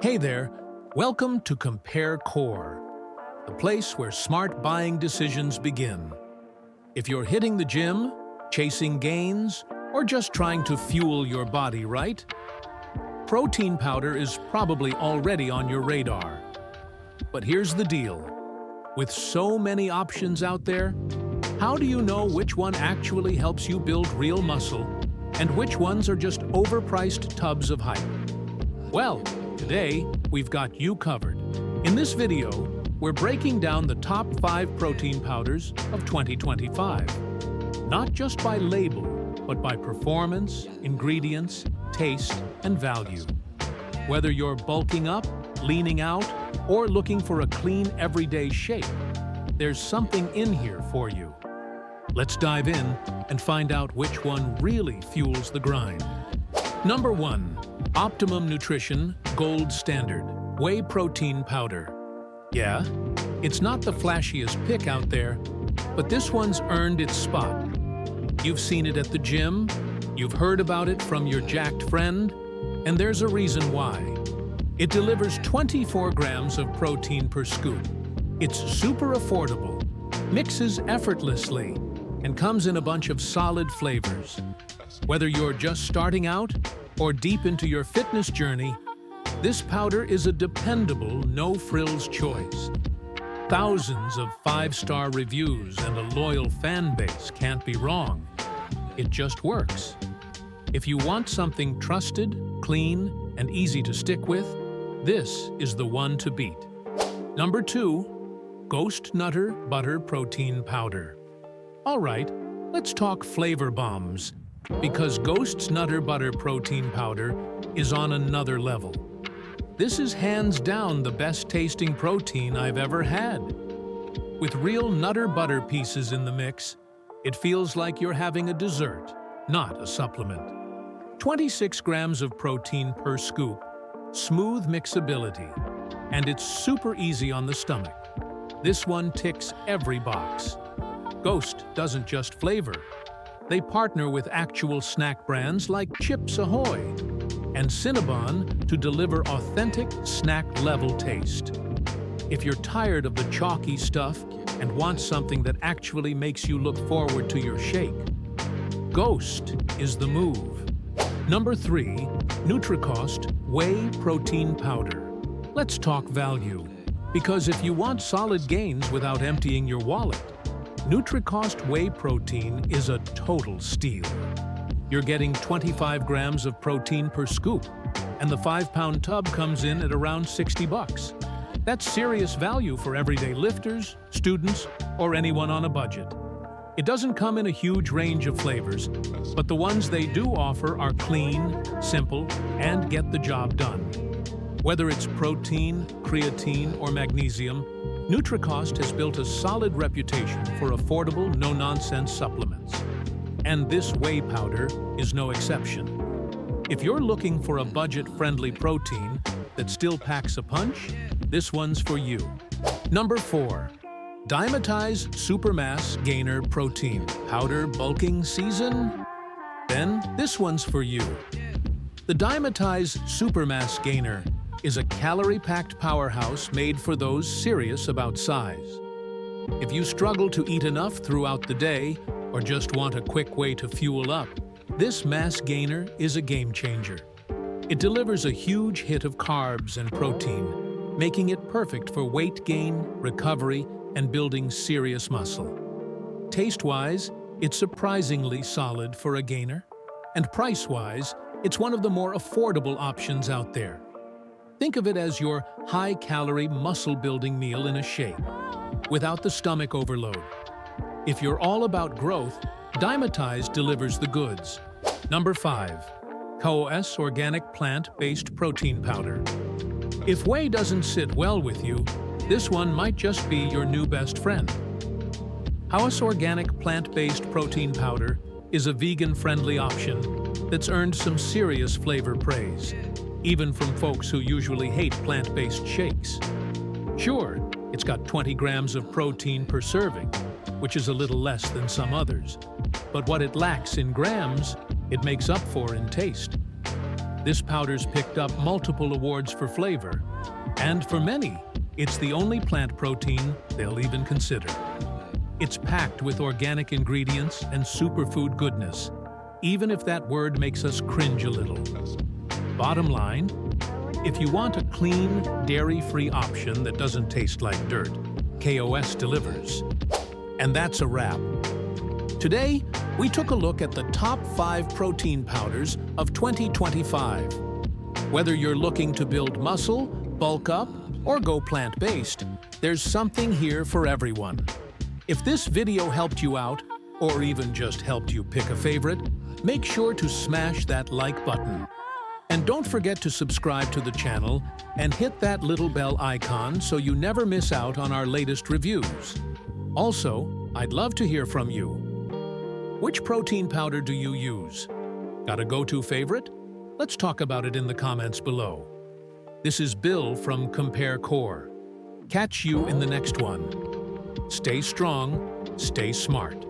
Hey there, welcome to Compare Core, the place where smart buying decisions begin. If you're hitting the gym, chasing gains, or just trying to fuel your body, right? Protein powder is probably already on your radar. But here's the deal. With so many options out there, how do you know which one actually helps you build real muscle and which ones are just overpriced tubs of hype? Well, today, we've got you covered. In this video, we're breaking down the top 5 protein powders of 2025. Not just by label, but by performance, ingredients, taste, and value. Whether you're bulking up, leaning out, or looking for a clean, everyday shape, there's something in here for you. Let's dive in and find out which one really fuels the grind. Number 1. Optimum Nutrition Gold Standard Whey Protein Powder. Yeah, it's not the flashiest pick out there, but this one's earned its spot. You've seen it at the gym, you've heard about it from your jacked friend, and there's a reason why. It delivers 24 grams of protein per scoop. It's super affordable, mixes effortlessly, and comes in a bunch of solid flavors. Whether you're just starting out or deep into your fitness journey, this powder is a dependable, no-frills choice. Thousands of 5-star reviews and a loyal fan base can't be wrong. It just works. If you want something trusted, clean, and easy to stick with, this is the one to beat. Number 2. Ghost Nutter Butter Protein Powder. All right, let's talk flavor bombs, because Ghost's Nutter Butter Protein Powder is on another level. This is hands down the best tasting protein I've ever had. With real Nutter Butter pieces in the mix, it feels like you're having a dessert, not a supplement. 26 grams of protein per scoop, smooth mixability, and it's super easy on the stomach. This one ticks every box. Ghost doesn't just flavor. They partner with actual snack brands like Chips Ahoy and Cinnabon to deliver authentic snack-level taste. If you're tired of the chalky stuff and want something that actually makes you look forward to your shake, Ghost is the move. Number 3. Nutricost Whey Protein Powder. Let's talk value, because if you want solid gains without emptying your wallet, Nutricost Whey Protein is a total steal. You're getting 25 grams of protein per scoop, and the 5-pound tub comes in at around $60. That's serious value for everyday lifters, students, or anyone on a budget. It doesn't come in a huge range of flavors, but the ones they do offer are clean, simple, and get the job done. Whether it's protein, creatine, or magnesium, Nutricost has built a solid reputation for affordable, no-nonsense supplements. And this whey powder is no exception. If you're looking for a budget-friendly protein that still packs a punch, this one's for you. Number 4. Dymatize Supermass Gainer Protein Powder Bulking Season? Then this one's for you. The Dymatize Supermass Gainer is a calorie-packed powerhouse made for those serious about size. If you struggle to eat enough throughout the day or just want a quick way to fuel up, this mass gainer is a game changer. It delivers a huge hit of carbs and protein, making it perfect for weight gain, recovery, and building serious muscle. Taste-wise, it's surprisingly solid for a gainer, and price-wise, it's one of the more affordable options out there. Think of it as your high-calorie, muscle-building meal in a shake, without the stomach overload. If you're all about growth, Dymatize delivers the goods. Number 5. Coos Organic Plant-Based Protein Powder. If whey doesn't sit well with you, this one might just be your new best friend. Coos Organic Plant-Based Protein Powder is a vegan-friendly option that's earned some serious flavor praise, even from folks who usually hate plant-based shakes. Sure, it's got 20 grams of protein per serving, which is a little less than some others. But what it lacks in grams, it makes up for in taste. This powder's picked up multiple awards for flavor, and for many, it's the only plant protein they'll even consider. It's packed with organic ingredients and superfood goodness, even if that word makes us cringe a little. Bottom line, if you want a clean, dairy-free option that doesn't taste like dirt, KOS delivers. And that's a wrap. Today, we took a look at the top 5 protein powders of 2025. Whether you're looking to build muscle, bulk up, or go plant-based, there's something here for everyone. If this video helped you out, or even just helped you pick a favorite, make sure to smash that like button. And don't forget to subscribe to the channel and hit that little bell icon so you never miss out on our latest reviews. Also, I'd love to hear from you. Which protein powder do you use? Got a go-to favorite? Let's talk about it in the comments below. This is Bill from Compare Core. Catch you in the next one. Stay strong, stay smart.